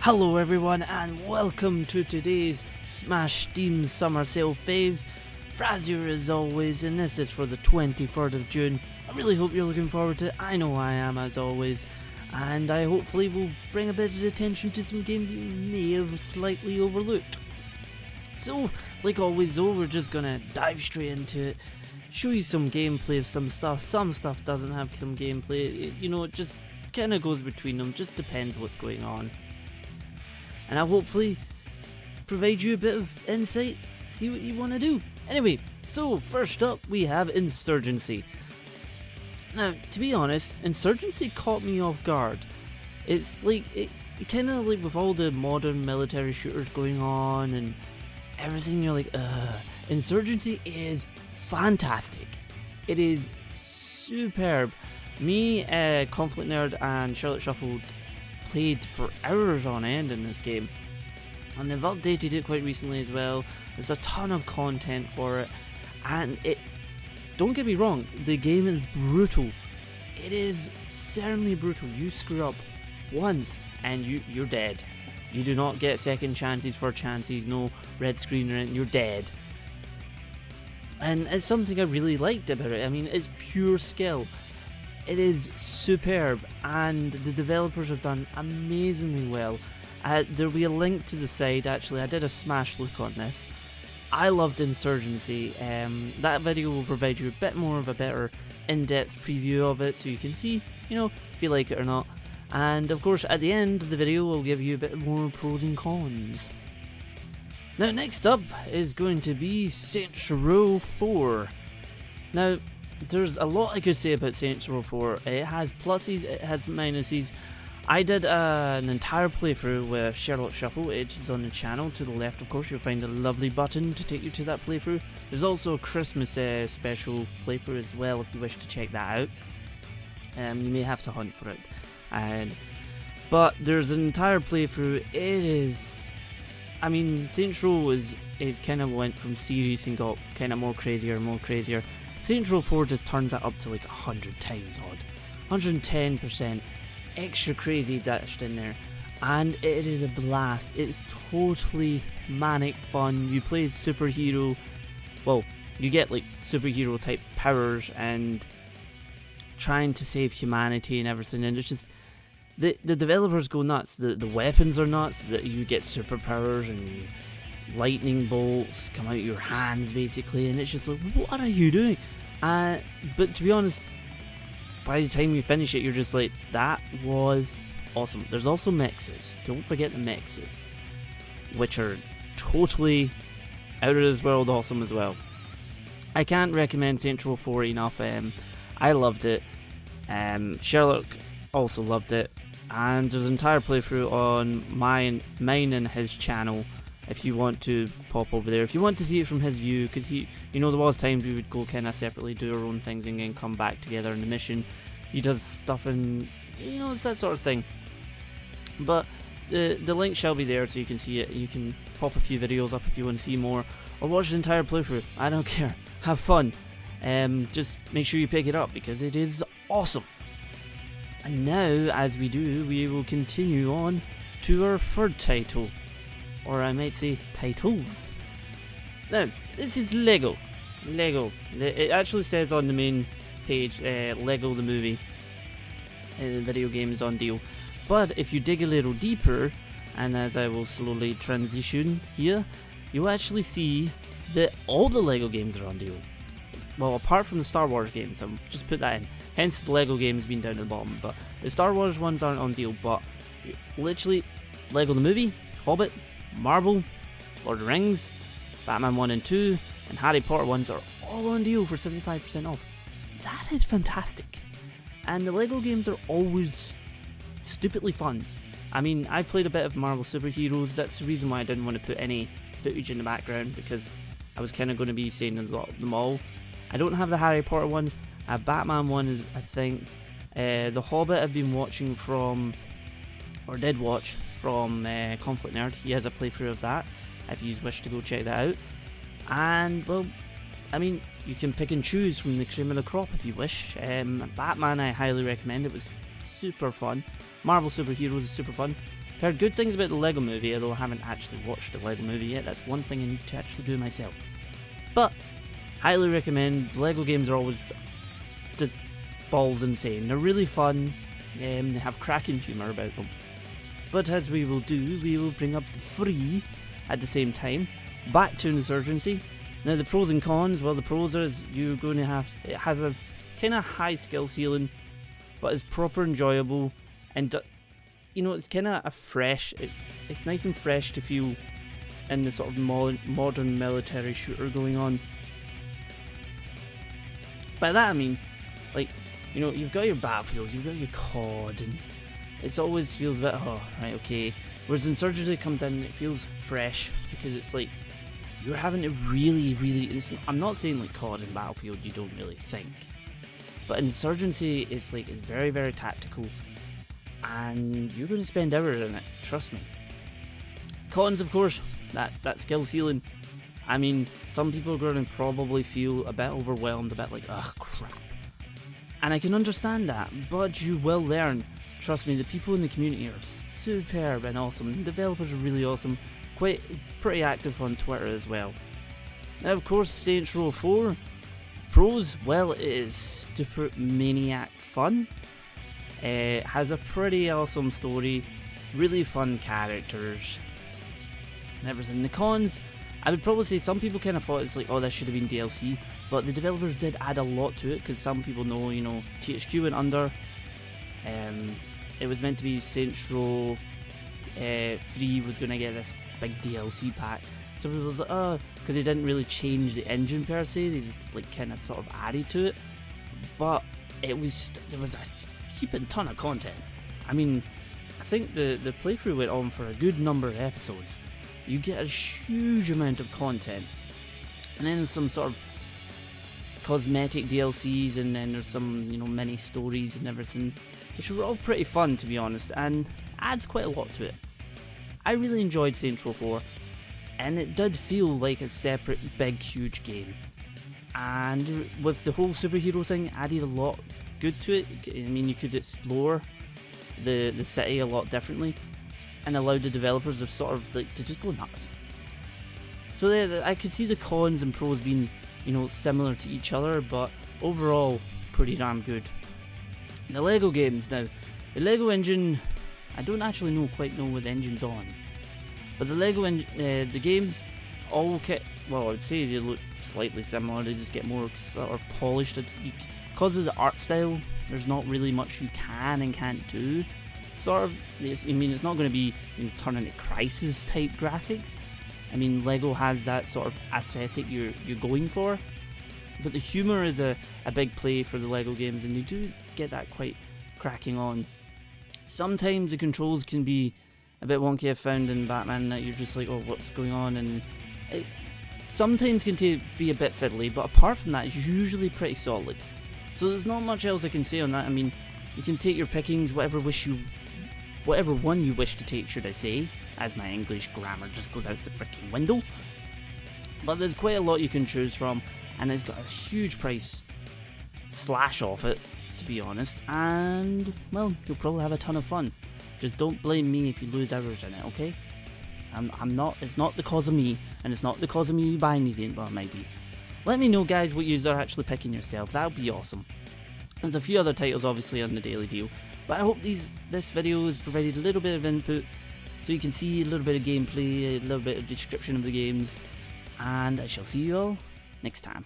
Hello everyone and welcome to today's Smash Steam Summer Sale Faves. Favs here as always, and this is for the 23rd of June. I really hope you're looking forward to it. I know I am as always, and I hopefully will bring a bit of attention to some games you may have slightly overlooked. So, like always though, we're just gonna dive straight into it, show you some gameplay of some stuff doesn't have some gameplay, it just kinda goes between them, just depends what's going on. And I'll hopefully provide you a bit of insight, see what you want to do. Anyway, so first up we have Insurgency. Now, to be honest, Insurgency caught me off guard. It's like, it kind of like with all the modern military shooters going on and everything, you're like, Insurgency is fantastic. It is superb. Me, Conflict Nerd and Charlotte Shuffle played for hours on end in this game, and they've updated it quite recently as well. There's a ton of content for it, and don't get me wrong, the game is brutal. It is certainly brutal. You screw up once and you're dead. You do not get second chances for chances, no red screen or anything, you're dead. And it's something I really liked about it. I mean, it's pure skill. It is superb, and the developers have done amazingly well. There'll be a link to the side. Actually, I did a smash look on this. I loved Insurgency. That video will provide you a bit more of a better in-depth preview of it, so you can see, if you like it or not. And of course, at the end of the video, we'll give you a bit more pros and cons. Now, next up is going to be Saints Row 4. Now, there's a lot I could say about Saints Row 4. It has pluses, it has minuses. I did an entire playthrough with Charlotte Shuffle, which is on the channel. To the left, of course, you'll find a lovely button to take you to that playthrough. There's also a Christmas special playthrough as well if you wish to check that out. You may have to hunt for it. But there's an entire playthrough. It is... I mean, Saints Row is kind of went from serious and got kind of more crazier and more crazier. Saints Row 4 just turns that up to like 100 times odd. 110% extra crazy dashed in there. And it is a blast. It's totally manic fun. You play as superhero. Well, you get like superhero type powers and trying to save humanity and everything. And it's just, the developers go nuts. The weapons are nuts. That you get superpowers and lightning bolts come out your hands basically, and it's just like, what are you doing? But to be honest, by the time you finish it, you're just like, that was awesome. There's also mixes. Don't forget the mixes, which are totally out of this world awesome as well. I can't recommend Saints Row 4 enough. I loved it. Sherlock also loved it, and there's an entire playthrough on mine and his channel. If you want to pop over there, if you want to see it from his view, because there was times we would go kind of separately, do our own things, and then come back together in the mission. He does stuff, and it's that sort of thing. But the link shall be there, so you can see it. You can pop a few videos up if you want to see more, or watch the entire playthrough. I don't care. Have fun. Just make sure you pick it up because it is awesome. And now, as we do, we will continue on to our third title. Or I might say titles. Now, this is Lego. It actually says on the main page, Lego the movie. The video game is on deal. But if you dig a little deeper, and as I will slowly transition here, you'll actually see that all the Lego games are on deal. Well, apart from the Star Wars games, I'll just put that in. Hence the Lego games being down at the bottom. But the Star Wars ones aren't on deal. But literally, Lego the movie, Hobbit, Marvel, Lord of the Rings, Batman 1 and 2, and Harry Potter ones are all on deal for 75% off. That is fantastic. And the Lego games are always stupidly fun. I mean, I played a bit of Marvel Superheroes. That's the reason why I didn't want to put any footage in the background, because I was kind of going to be saying a lot of them all. I don't have the Harry Potter ones. Batman one is, I think. The Hobbit I've been watching from, or did watch from Conflict Nerd. He has a playthrough of that if you wish to go check that out. And well, I mean, you can pick and choose from the cream of the crop if you wish. Batman I highly recommend. It was super fun. Marvel Superheroes is super fun. Heard good things about the Lego movie, although I haven't actually watched the Lego movie yet. That's one thing I need to actually do myself. But, highly recommend. Lego games are always just balls insane. They're really fun, they have cracking humour about them. But as we will do, we will bring up the free at the same time. Back to Insurgency. Now the pros and cons, well the pros is you're going to have, it has a kind of high skill ceiling, but it's proper enjoyable, and you know, it's kind of a fresh, it's nice and fresh to feel in the sort of modern military shooter going on. By that I mean, like, you know, you've got your battlefields, you've got your COD, and it always feels a bit, oh, right, okay. Whereas Insurgency comes in and it feels fresh, because it's like, you're having to really, I'm not saying like COD and Battlefield you don't really think, but Insurgency is like, it's very, very tactical, and you're going to spend hours in it, trust me. Cons, of course, that skill ceiling. I mean, some people are going to probably feel a bit overwhelmed, a bit like, ugh, crap. And I can understand that, but you will learn. Trust me, the people in the community are superb and awesome. The developers are really awesome. Pretty active on Twitter as well. Now, of course, Saints Row 4. Pros, well, it is super maniac fun. It has a pretty awesome story, really fun characters, and everything. The cons, I would probably say some people kind of thought it's like, oh, this should have been DLC, but the developers did add a lot to it, because some people know, you know, THQ went under. It was meant to be Saints Row 3 was going to get this big DLC pack. So people was like, oh, because they didn't really change the engine per se, they just like kind of sort of added to it. But there was a heaping ton of content. I mean, I think the playthrough went on for a good number of episodes. You get a huge amount of content, and then there's some sort of cosmetic DLCs, and then there's some, you know, mini stories and everything, which were all pretty fun, to be honest, and adds quite a lot to it. I really enjoyed Saints Row 4, and it did feel like a separate big huge game, and with the whole superhero thing added a lot good to it. I mean, you could explore the city a lot differently, and allowed the developers of sort of like to just go nuts. So I could see the cons and pros being, you know, similar to each other, but overall pretty damn good. The Lego games now, the Lego engine, I don't actually quite know what the engine's on, but the Lego the games all well, I would say they look slightly similar. They just get more sort of polished because of the art style. There's not really much you can and can't do. Sort of, I mean, it's not going to be, you know, turn into Crisis type graphics. I mean, Lego has that sort of aesthetic you're going for, but the humour is a big play for the Lego games, and they do get that quite cracking on. Sometimes the controls can be a bit wonky. I've found in Batman that you're just like, oh, what's going on, and it sometimes can be a bit fiddly, but apart from that, it's usually pretty solid. So there's not much else I can say on that. I mean, you can take your pickings, whatever one you wish to take, should I say, as my English grammar just goes out the freaking window. But there's quite a lot you can choose from, and it's got a huge price slash off it, to be honest, and, well, you'll probably have a ton of fun. Just don't blame me if you lose hours in it, okay? It's not the cause of me, and it's not the cause of me buying these games, well, it might be. Let me know, guys, what you are actually picking yourself. That would be awesome. There's a few other titles, obviously, on the daily deal, but I hope this video has provided a little bit of input, so you can see a little bit of gameplay, a little bit of description of the games, and I shall see you all next time.